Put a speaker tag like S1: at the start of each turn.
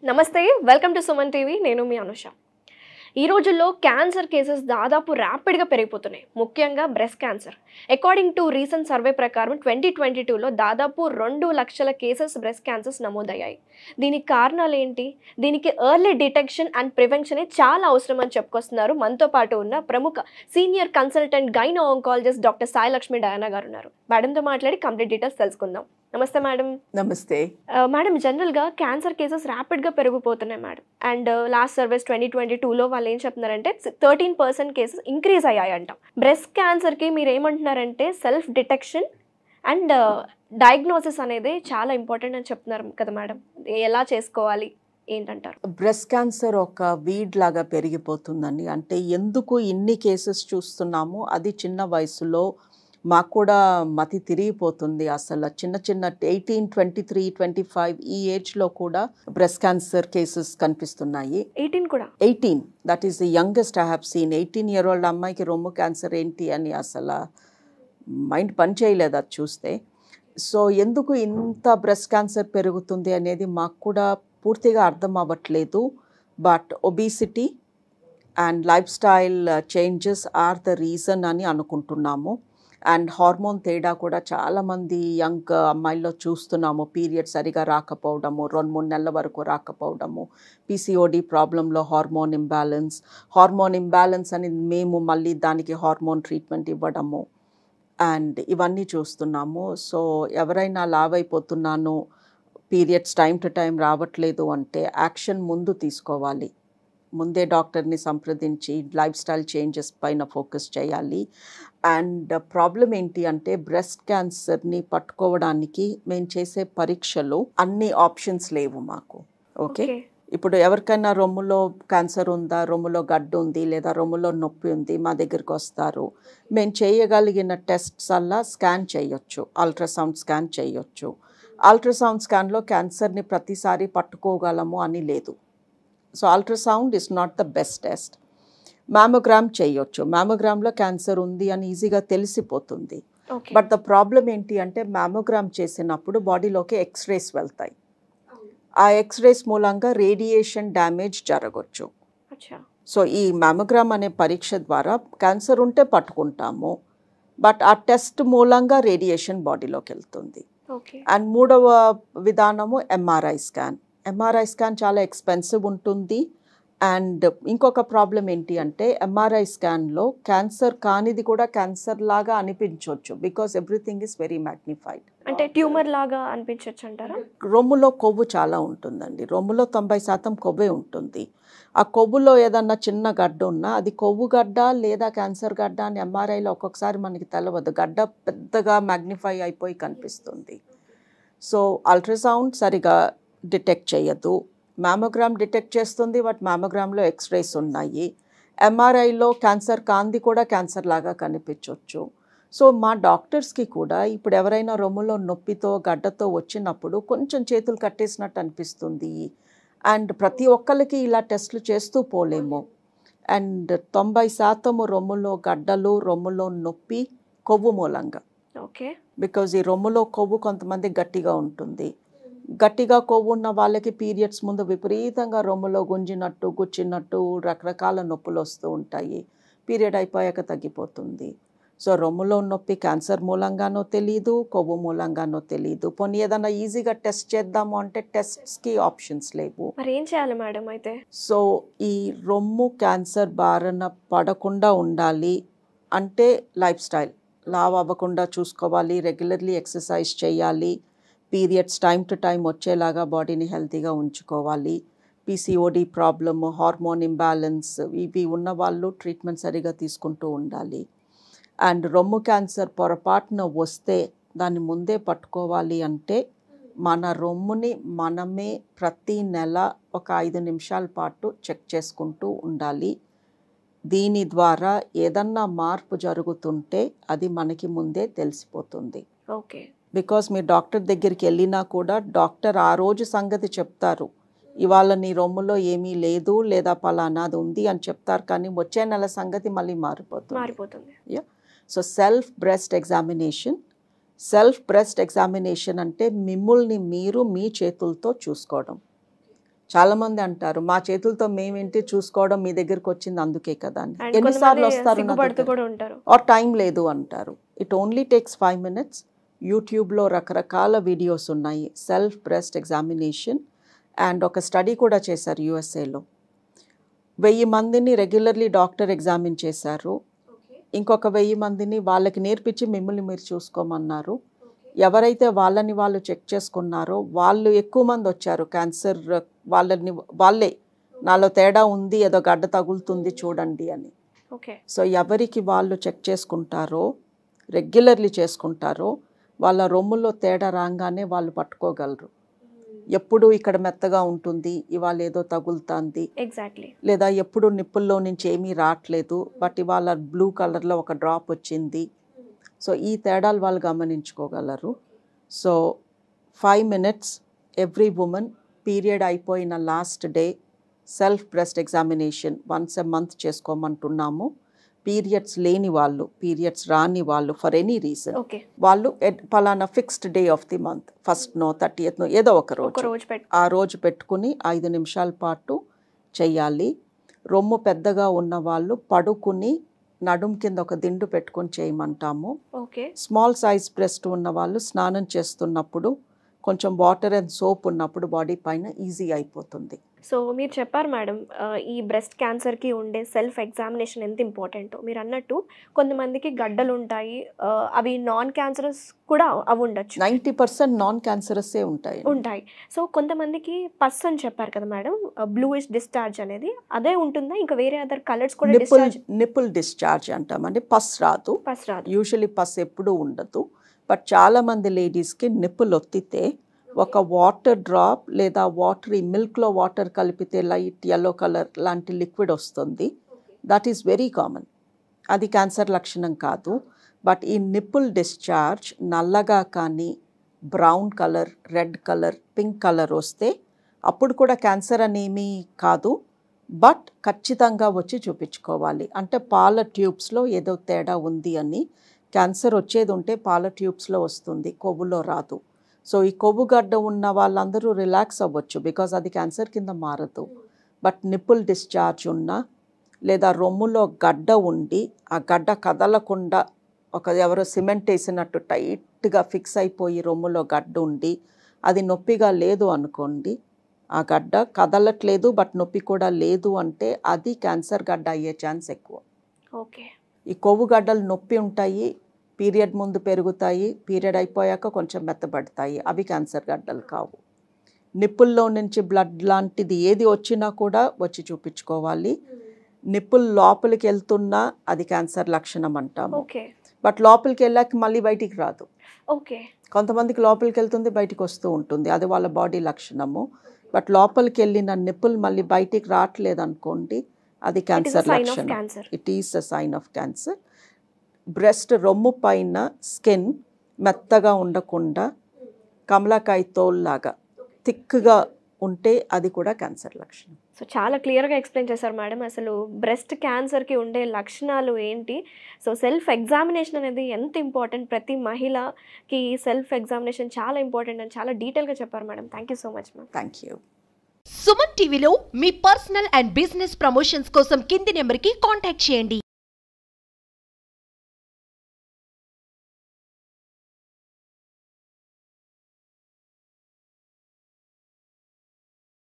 S1: నమస్తే, welcome to Suman TV. నేను మీ అనుష. ఈ రోజుల్లో క్యాన్సర్ కేసెస్ దాదాపు ర్యాపిడ్గా పెరిగిపోతున్నాయి, ముఖ్యంగా breast cancer. According to recent survey ప్రకారం 2022లో దాదాపు 2 లక్షల కేసెస్ బ్రెస్ట్ క్యాన్సర్స్ నమోదయ్యాయి. దీనికి కారణాలు ఏంటి? దీనికి ఎర్లీ డిటెక్షన్ అండ్ ప్రివెన్షనే చాలా అవసరం అని చెప్పుకొస్తున్నారు. మనతో పాటు ఉన్న ప్రముఖ senior consultant gynae oncologist doctor Sai Lakshmi Diana గారు ఉన్నారు. మేడంతో మాట్లాడి కంప్లీట్ డీటెయిల్స్ తెలుసుకుందాం. నమస్తే మేడం.
S2: నమస్తే
S1: మేడం, జనరల్గా క్యాన్సర్ కేసెస్ ర్యాపిడ్గా పెరిగిపోతున్నాయి మేడం. అండ్ లాస్ట్ సర్వేస్ 2022లో వాళ్ళు ఏం చెప్తున్నారంటే 13% కేసెస్ ఇంక్రీజ్ అయ్యాయంట. బ్రెస్ట్ క్యాన్సర్కి మీరు ఏమంటున్నారంటే సెల్ఫ్ డిటెక్షన్ అండ్ డయాగ్నోసిస్ అనేది చాలా ఇంపార్టెంట్ అని చెప్తున్నారు కదా మేడం. ఎలా చేసుకోవాలి ఏంటంటారు?
S2: బ్రెస్ట్ క్యాన్సర్ ఒక వీడ్ లాగా పెరిగిపోతుందండి. అంటే ఎందుకు ఇన్ని కేసెస్ చూస్తున్నాము, అది చిన్న వయసులో మాకు కూడా మతి తిరిగిపోతుంది. అసలు చిన్న 18, 23, 25 ఈ ఏజ్లో కూడా బ్రెస్ట్ క్యాన్సర్ కేసెస్ కనిపిస్తున్నాయి.
S1: 18 కూడా?
S2: 18, that is the youngest I have seen. 18-year-old అమ్మాయికి రొమ్ము క్యాన్సర్ ఏంటి అని అసలు మైండ్ పని చేయలేదు అది చూస్తే. సో ఎందుకు ఇంత బ్రెస్ట్ క్యాన్సర్ పెరుగుతుంది అనేది మాకు కూడా పూర్తిగా అర్థం అవ్వట్లేదు. But obesity and life style changes are the reason అని అనుకుంటున్నాము. అండ్ హార్మోన్ తేడా కూడా చాలామంది యంగ్ అమ్మాయిల్లో చూస్తున్నాము. పీరియడ్ సరిగా రాకపోవడము, 2-3 నెలల వరకు రాకపోవడము, పీసీఓడి ప్రాబ్లంలో హార్మోన్ ఇంబ్యాలెన్స్ అని మేము మళ్ళీ దానికి హార్మోన్ ట్రీట్మెంట్ ఇవ్వడము అండ్ ఇవన్నీ చూస్తున్నాము. సో ఎవరైనా లావ్ అయిపోతున్నాను, పీరియడ్స్ టైం టు టైం రావట్లేదు అంటే యాక్షన్ ముందు తీసుకోవాలి. ముందే డాక్టర్ని సంప్రదించి లైఫ్ స్టైల్ చేంజెస్ పైన ఫోకస్ చేయాలి. అండ్ ప్రాబ్లం ఏంటి అంటే బ్రెస్ట్ క్యాన్సర్ని పట్టుకోవడానికి మేము చేసే పరీక్షలు అన్ని ఆప్షన్స్ లేవు మాకు. ఓకే, ఇప్పుడు ఎవరికైనా రొమ్ములో క్యాన్సర్ ఉందా, రొమ్ములో గడ్డు ఉంది లేదా రొమ్ములో నొప్పి ఉంది, మా దగ్గరికి వస్తారు. మేము చేయగలిగిన టెస్ట్స్ అలా స్కాన్ చేయొచ్చు, అల్ట్రాసౌండ్ స్కాన్ చేయొచ్చు. అల్ట్రాసౌండ్ స్కాన్లో క్యాన్సర్ని ప్రతిసారి పట్టుకోగలము అని లేదు. So ultrasound is not the best test. Mammogram చేయొచ్చు, మ్యామోగ్రామ్లో క్యాన్సర్ ఉంది అని ఈజీగా తెలిసిపోతుంది. బట్ ద ప్రాబ్లం ఏంటి అంటే మ్యామోగ్రామ్ చేసినప్పుడు బాడీలోకి ఎక్స్రేస్ వెళ్తాయి. ఆ ఎక్స్రేస్ మూలంగా రేడియేషన్ డ్యామేజ్ జరగవచ్చు. సో ఈ మ్యామోగ్రామ్ అనే పరీక్ష ద్వారా క్యాన్సర్ ఉంటే పట్టుకుంటాము, బట్ ఆ టెస్ట్ మూలంగా రేడియేషన్ బాడీలోకి వెళ్తుంది. అండ్ మూడవ విధానము ఎంఆర్ఐ స్కాన్. ఎంఆర్ఐ స్కాన్ చాలా ఎక్స్పెన్సివ్ ఉంటుంది. అండ్ ఇంకొక ప్రాబ్లం ఏంటి అంటే ఎంఆర్ఐ స్కాన్లో క్యాన్సర్ కానిది కూడా క్యాన్సర్ లాగా అనిపించవచ్చు, because everything is very magnified.
S1: అంటే ట్యూమర్ లాగా అనిపించవచ్చు అంటారా?
S2: రొమ్ములో కొవ్వు చాలా ఉంటుందండి. రొమ్ములో 90% కొవ్వే ఉంటుంది. ఆ కొవ్వులో ఏదన్నా చిన్న గడ్డ ఉన్నా అది కొవ్వు గడ్డ లేదా క్యాన్సర్ గడ్డ అని ఎంఆర్ఐలో ఒక్కొక్కసారి మనకి తెలవదు. గడ్డ పెద్దగా మ్యాగ్నిఫై అయిపోయి కనిపిస్తుంది. సో అల్ట్రాసౌండ్ సరిగా డిటెక్ట్ చేయదు. మ్యామోగ్రామ్ డిటెక్ట్ చేస్తుంది, బట్ మ్యామోగ్రామ్లో ఎక్స్రేస్ ఉన్నాయి. ఎంఆర్ఐలో క్యాన్సర్ కాంది కూడా క్యాన్సర్ లాగా కనిపించవచ్చు. సో మా డాక్టర్స్కి కూడా ఇప్పుడు ఎవరైనా రొమ్ములో నొప్పితో గడ్డతో వచ్చినప్పుడు కొంచెం చేతులు కట్టేసినట్టు అనిపిస్తుంది. అండ్ ప్రతి ఒక్కరికి ఇలా టెస్టులు చేస్తూ పోలేము. అండ్ 90% రొమ్ములో గడ్డలు, రొమ్ములో నొప్పి కొవ్వు మూలంగా.
S1: ఓకే,
S2: బికాజ్ ఈ రొమ్ములో కొవ్వు కొంతమంది గట్టిగా ఉంటుంది. గట్టిగా కొవ్వు ఉన్న వాళ్ళకి పీరియడ్స్ ముందు విపరీతంగా రొమ్ములో గుచ్చినట్టు రకరకాల నొప్పులు వస్తూ ఉంటాయి. పీరియడ్ అయిపోయాక తగ్గిపోతుంది. సో రొమ్ములో నొప్పి క్యాన్సర్ మూలంగానో తెలియదు, కొవ్వు మూలంగానో తెలియదు. పోనీ ఏదైనా ఈజీగా టెస్ట్ చేద్దాము అంటే టెస్ట్స్కి ఆప్షన్స్ లేవు.
S1: మరి ఏం చేయాలి మేడం అయితే? సో
S2: ఈ రొమ్ము క్యాన్సర్ బారిన పడకుండా ఉండాలి అంటే లైఫ్ స్టైల్, లావ్ అవ్వకుండా చూసుకోవాలి, రెగ్యులర్లీ ఎక్సర్సైజ్ చేయాలి, పీరియడ్స్ టైం టు టైం వచ్చేలాగా బాడీని హెల్తీగా ఉంచుకోవాలి. పీసీఓడి ప్రాబ్లము, హార్మోన్ ఇంబ్యాలెన్స్ ఇవి ఉన్న వాళ్ళు ట్రీట్మెంట్ సరిగా తీసుకుంటూ ఉండాలి. అండ్ రొమ్ము క్యాన్సర్ పొరపాటున వస్తే దాన్ని ముందే పట్టుకోవాలి అంటే మన రొమ్ముని మనమే ప్రతి నెల ఒక 5 నిమిషాల పాటు చెక్ చేసుకుంటూ ఉండాలి. దీని ద్వారా ఏదన్నా మార్పు జరుగుతుంటే అది మనకి ముందే తెలిసిపోతుంది.
S1: ఓకే,
S2: బికాస్ మీరు డాక్టర్ దగ్గరికి వెళ్ళినా కూడా డాక్టర్ ఆ రోజు సంగతి చెప్తారు, ఇవాళ నీ రొమ్ములో ఏమీ లేదు లేదా పలానాది ఉంది అని చెప్తారు, కానీ వచ్చే నెల సంగతి మళ్ళీ మారిపోతుంది. సో సెల్ఫ్ బ్రెస్ట్ ఎగ్జామినేషన్ అంటే మిమ్మల్ని మీరు మీ చేతులతో చూసుకోవడం. చాలామంది అంటారు మా చేతులతో మేమేంటి చూసుకోవడం, మీ దగ్గరికి వచ్చింది అందుకే కదా అని.
S1: అండ్
S2: ఎన్నిసార్లు
S1: కొంతమంది
S2: వస్తారు
S1: సిగ్గుపడుతూ కూడా ఉంటారు.
S2: ఆర్ టైం లేదు అంటారు. It only takes 5 minutes. యూట్యూబ్లో రకరకాల వీడియోస్ ఉన్నాయి, సెల్ఫ్ బ్రెస్ట్ ఎగ్జామినేషన్. అండ్ ఒక స్టడీ కూడా చేశారు యూఎస్ఏలో. 1000 మందిని రెగ్యులర్లీ డాక్టర్ ఎగ్జామిన్ చేశారు. ఇంకొక 1000 మందిని వాళ్ళకి నేర్పించి మిమ్మల్ని మీరు చూసుకోమన్నారు. ఎవరైతే వాళ్ళని వాళ్ళు చెక్ చేసుకున్నారో వాళ్ళు ఎక్కువ మంది వచ్చారు క్యాన్సర్. వాళ్ళే నాలో తేడా ఉంది, ఏదో గడ్డ తగులుతుంది చూడండి అని.
S1: ఓకే.
S2: సో ఎవరికి వాళ్ళు చెక్ చేసుకుంటారో, రెగ్యులర్లీ చేసుకుంటారో, వాళ్ళ రొమ్ములో తేడా రాగానే వాళ్ళు పట్టుకోగలరు. ఎప్పుడు ఇక్కడ మెత్తగా ఉంటుంది, ఇవాళ ఏదో తగులుతుంది,
S1: ఎగ్జాక్ట్లీ,
S2: లేదా ఎప్పుడు నిప్పుల్లో నుంచి ఏమీ రావట్లేదు బట్ ఇవాళ బ్లూ కలర్లో ఒక డ్రాప్ వచ్చింది. సో ఈ తేడాలు వాళ్ళు గమనించుకోగలరు. So 5 minutes every woman period అయిపోయిన last day self breast examination once a month చేసుకోమంటున్నాము. పీరియడ్స్ లేని వాళ్ళు, పీరియడ్స్ రాని వాళ్ళు ఫర్ ఎనీ రీజన్
S1: ఓకే,
S2: వాళ్ళు పలానా fixed day of the month, 1st 30th ఏదో ఒక రోజు ఆ రోజు పెట్టుకుని 5 నిమిషాల పాటు చెయ్యాలి. రొమ్ము పెద్దగా ఉన్న వాళ్ళు పడుకుని నడుం కింద ఒక దిండు పెట్టుకొని చేయమంటాము.
S1: ఓకే.
S2: స్మాల్ సైజ్ బ్రెస్ట్ ఉన్న వాళ్ళు స్నానం చేస్తున్నప్పుడు కొంచెం వాటర్ అండ్ సోప్ ఉన్నప్పుడు బాడీ పైన ఈజీ అయిపోతుంది.
S1: సో మీరు చెప్పారు మేడం, ఈ బ్రెస్ట్ క్యాన్సర్కి ఉండే సెల్ఫ్ ఎగ్జామినేషన్ ఎంత ఇంపార్టెంటో. మీరు అన్నట్టు కొంతమందికి గడ్డలు ఉంటాయి, అవి నాన్ క్యాన్సరస్ కూడా అవి ఉండొచ్చు.
S2: 90% నాన్ క్యాన్సరస్సే ఉంటాయి.
S1: సో కొంతమందికి పస్ అని చెప్పారు కదా మేడం, బ్లూయిష్ డిశ్చార్జ్ అనేది అదే ఉంటుందా, ఇంకా వేరే అదర్ కలర్స్ కూడా?
S2: నిప్పుల్ డిశ్చార్జ్ అంటామండి. పస్ రాదు. యూజువలీ పస్ ఎప్పుడూ ఉండదు. బట్ చాలామంది లేడీస్కి నిప్పులు ఒత్తితే ఒక వాటర్ డ్రాప్ లేదా వాటరీ మిల్క్లో వాటర్ కలిపితే లైట్ ఎల్లో కలర్ లాంటి లిక్విడ్ వస్తుంది. That is very common. అది క్యాన్సర్ లక్షణం కాదు. బట్ ఈ నిప్పుల్ డిశ్చార్జ్ నల్లగా కానీ brown colour, red colour, pink colour వస్తే అప్పుడు కూడా క్యాన్సర్ అనేమీ కాదు. బట్ ఖచ్చితంగా వచ్చి చూపించుకోవాలి. అంటే పాల ట్యూబ్స్లో ఏదో తేడా ఉంది అని. క్యాన్సర్ వచ్చేది ఉంటే పాల ట్యూబ్స్లో వస్తుంది, కొవ్వులో రాదు. సో ఈ కొవ్వు గడ్డ ఉన్న వాళ్ళందరూ రిలాక్స్ అవ్వచ్చు, బికాజ్ అది క్యాన్సర్ కింద మారదు. బట్ నిప్పుల్ డిశ్చార్జ్ ఉన్నా లేదా రొమ్ములో గడ్డ ఉండి ఆ గడ్డ కదలకుండా ఎవరో సిమెంట్ వేసినట్టు టైట్గా ఫిక్స్ అయిపోయి రొమ్ములో గడ్డ ఉండి అది నొప్పిగా లేదు అనుకోండి, ఆ గడ్డ కదలట్లేదు బట్ నొప్పి కూడా లేదు అంటే అది క్యాన్సర్ గడ్డ అయ్యే ఛాన్స్ ఎక్కువ.
S1: ఓకే. ఈ
S2: కొవ్వు గడ్డలు నొప్పి ఉంటాయి, పీరియడ్ ముందు పెరుగుతాయి, పీరియడ్ అయిపోయాక కొంచెం మెత్తబడతాయి, అవి క్యాన్సర్ గడ్డలు కావు. నిప్పుల్లో నుంచి బ్లడ్ లాంటిది ఏది వచ్చినా కూడా వచ్చి చూపించుకోవాలి. నిప్పులు లోపలికి వెళ్తున్నా అది క్యాన్సర్ లక్షణం అంటాము. బట్ లోపలికి వెళ్ళాక మళ్ళీ బయటికి రాదు. కొంతమందికి లోపలికి వెళ్తుంది, బయటికి వస్తూ ఉంటుంది, అది వాళ్ళ బాడీ లక్షణము. బట్ లోపలికి వెళ్ళిన నిప్పులు మళ్ళీ బయటికి రావట్లేదు అనుకోండి, అది క్యాన్సర్ లక్షణం. It is a sign of cancer. Breast రొమ్ము పైన స్కిన్ మెత్తగా ఉండకుండా కమలాకాయ తోల్లాగా థిక్గా ఉంటే అది కూడా క్యాన్సర్ లక్షణం.
S1: సో చాలా క్లియర్గా ఎక్స్ప్లెయిన్ చేశారు మేడం, అసలు బ్రెస్ట్ క్యాన్సర్కి ఉండే లక్షణాలు ఏంటి. సో సెల్ఫ్ ఎగ్జామినేషన్ అనేది ఎంత ఇంపార్టెంట్, ప్రతి మహిళకి సెల్ఫ్ ఎగ్జామినేషన్ చాలా ఇంపార్టెంట్ అని చాలా డీటెయిల్గా చెప్పారు madam. Thank you so much ma'am.
S2: Thank you.
S3: Suman టీవీలో మీ పర్సనల్ అండ్ బిజినెస్ ప్రమోషన్స్ కోసం కింది నెంబర్కి కాంటాక్ట్ చేయండి.